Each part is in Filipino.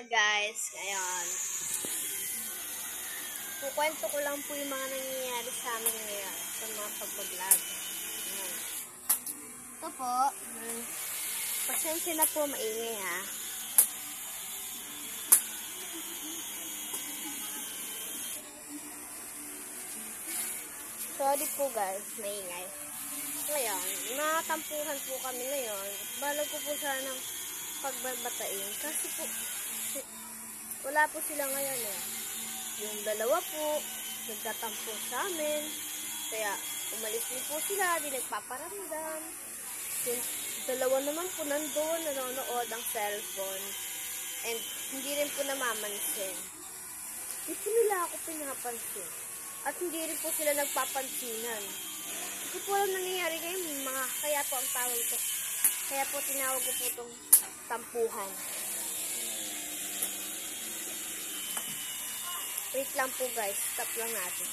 guys, ngayon kukwento ko lang po yung mga nangyayari sa amin ngayon sa mga pag-vlog. Ito po, pasensya na po, maingay ha. Sorry po guys, maingay. Ngayon, nakatampuhan po kami ngayon. Balag ko po sanang pagbabatain kasi po wala po sila ngayon eh. Yung dalawa po nagtatampo sa amin, kaya umalis din po sila, di nagpaparamdam. Yung dalawa naman po nandoon, nanonood ang cellphone and hindi rin po namamansin. Hindi po nila ako pinapansin at hindi rin po sila nagpapansinan. Hindi po alam nangyayari ngayon, kaya po ang tawag ko. Kaya po tinawag ko po itong tampuhan. Wait lang po guys, stop lang natin.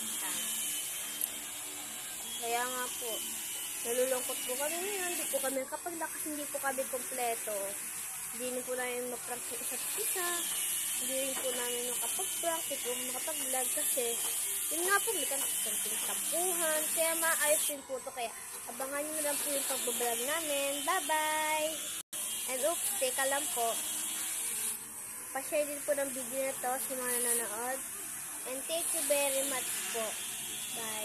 Kaya nga po, nalulungkot po kami ngayon. Hindi po kami kapag lakas, hindi po kami kompleto. Hindi po namin maprank yung isa't isa. Hindi rin po namin makapag-prank, hindi po makapag-vlog kasi yun nga po, may kanting tampuhan. Kaya maayos din po ito. Kaya abangan nyo na lang po yung pag-vlog namin. Bye-bye! And oops, teka lang po. Pa-share din po ng video na to sa mga nanonood. And thank you very much po. Bye!